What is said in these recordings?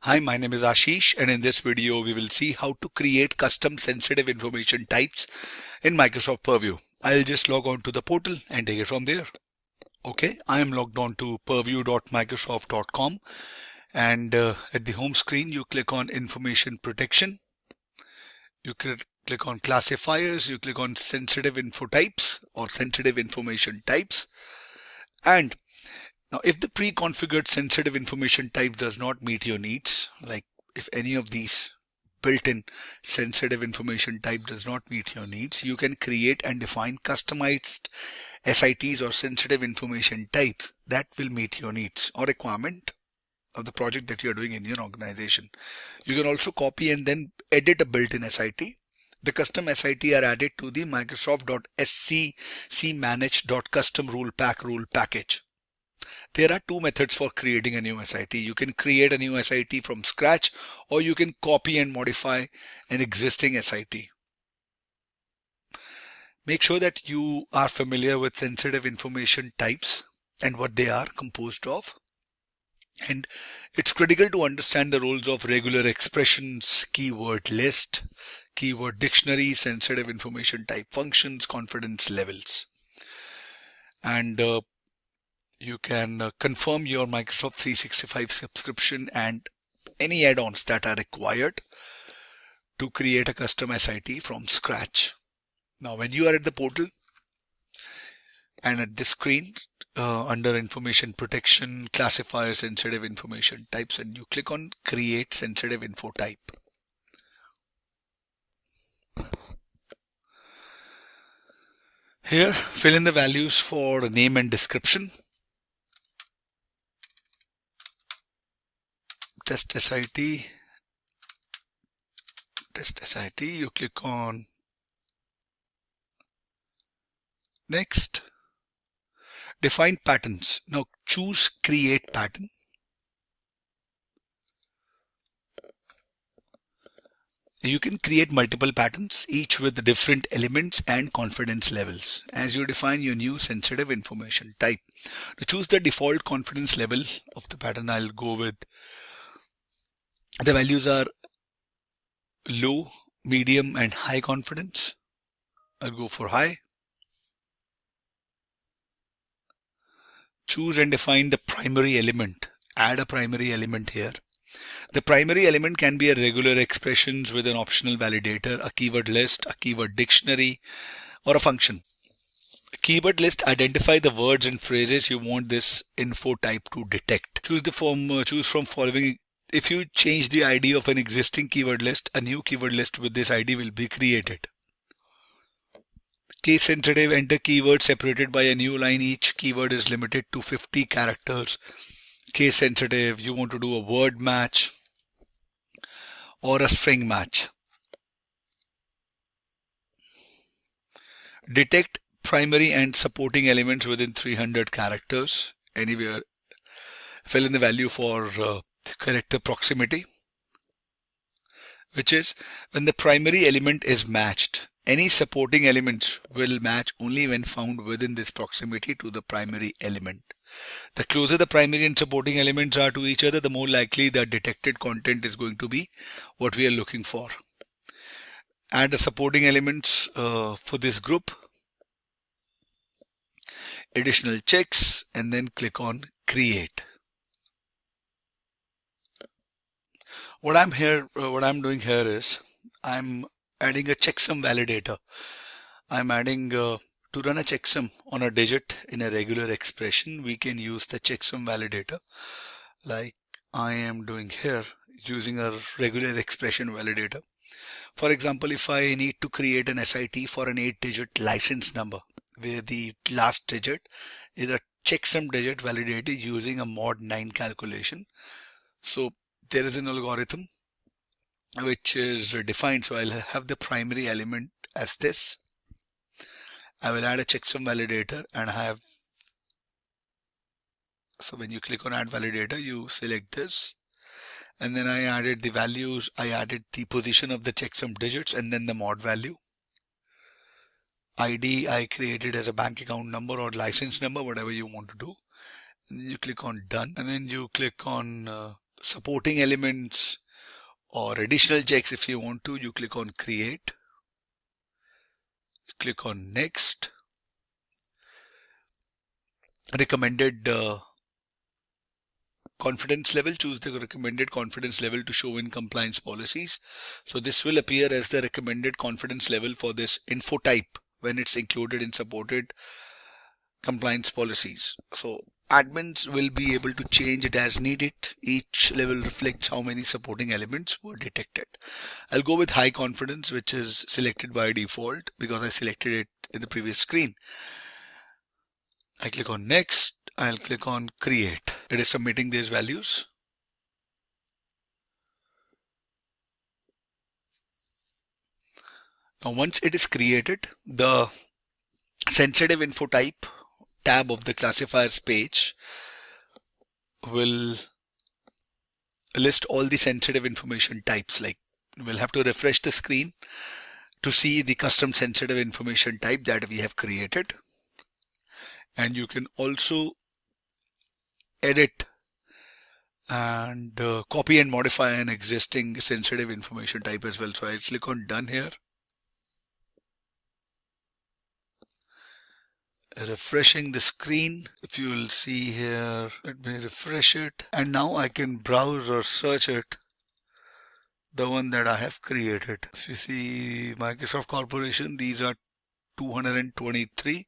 Hi, my name is Ashish, and in this video we will see how to create custom sensitive information types in Microsoft Purview. I'll just log on to the portal and take it from there. Okay, I am logged on to purview.microsoft.com, and at the home screen you click on information protection. You click on classifiers, you click on sensitive info types or sensitive information types. And now, if the pre-configured sensitive information type does not meet your needs, like if any of these built-in sensitive information type does not meet your needs, you can create and define customized SITs or sensitive information types that will meet your needs or requirement of the project that you are doing in your organization. You can also copy and then edit a built-in SIT. The custom SIT are added to the Microsoft.scmanage.custom rule package. There are two methods for creating a new SIT. You can create a new SIT from scratch, or you can copy and modify an existing SIT. Make sure that you are familiar with sensitive information types and what they are composed of. And it's critical to understand the roles of regular expressions, keyword list, keyword dictionary, sensitive information type functions, confidence levels. And you can confirm your Microsoft 365 subscription and any add-ons that are required to create a custom SIT from scratch. Now, when you are at the portal and at this screen under information protection, classifier sensitive information types, and you click on create sensitive info type. Here, fill in the values for name and description. Test SIT, you click on next. Define patterns. Now choose create pattern. You can create multiple patterns, each with different elements and confidence levels as you define your new sensitive information type. To choose the default confidence level of the pattern, I'll go with the values are low, medium, and high confidence. I'll go for high. Choose and define the primary element. Add a primary element here. The primary element can be a regular expressions with an optional validator, a keyword list, a keyword dictionary, or a function. A keyword list identify the words and phrases you want this info type to detect. Choose from following. If you change the ID of an existing keyword list, a new keyword list with this ID will be created. Case sensitive, enter keyword separated by a new line. Each keyword is limited to 50 characters. Case sensitive, you want to do a word match or a string match. Detect primary and supporting elements within 300 characters anywhere. Fill in the value for character proximity, which is when the primary element is matched. Any supporting elements will match only when found within this proximity to the primary element. The closer the primary and supporting elements are to each other, the more likely the detected content is going to be what we are looking for. Add the supporting elements for this group, additional checks, and then click on create. What I'm doing here is I'm adding a checksum validator. I'm adding to run a checksum on a digit in a regular expression. We can use the checksum validator like I am doing here using a regular expression validator. For example, if I need to create an SIT for an 8-digit license number where the last digit is a checksum digit validated using a mod 9 calculation. So there is an algorithm which is defined. So I'll have the primary element as this. I will add a checksum validator and have. So when you click on add validator, you select this. And then I added the values. I added the position of the checksum digits and then the mod value. ID I created as a bank account number or license number, whatever you want to do. And then you click on done. And then you click on supporting elements or additional checks if you want to, you click on create, you click on next. Recommended confidence level, choose the recommended confidence level to show in compliance policies. So this will appear as the recommended confidence level for this info type when it's included in supported compliance policies. So admins will be able to change it as needed. Each level reflects how many supporting elements were detected. I'll go with high confidence, which is selected by default because I selected it in the previous screen. I click on next. I'll click on create. It is submitting these values. Now once it is created, the sensitive info type tab of the classifiers page will list all the sensitive information types. Like, we'll have to refresh the screen to see the custom sensitive information type that we have created. And you can also edit and copy and modify an existing sensitive information type as well. So I click on done here. Refreshing the screen. If you will see here, let me refresh it. And now I can browse or search it, the one that I have created. If you see Microsoft Corporation, these are 223.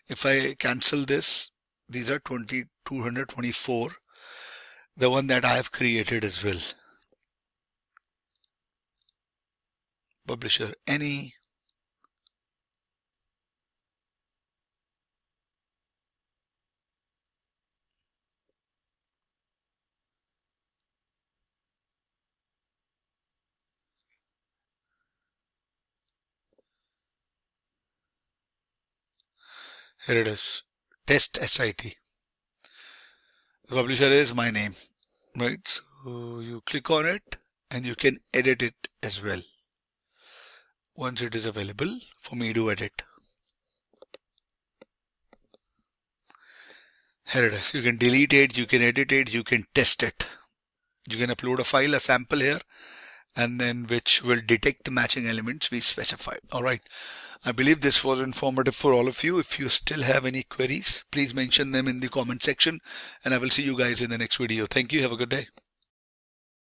If I cancel this, these are 224. The one that I have created as well. Publisher any. Here it is, test SIT. The publisher is my name, right? So you click on it and you can edit it as well once it is available for me to edit. Here it is. You can delete it, you can edit it, you can test it. You can upload a file, a sample here, and then which will detect the matching elements we specified. All right. I believe this was informative for all of you. If you still have any queries, please mention them in the comment section, and I will see you guys in the next video. Thank you. Have a good day.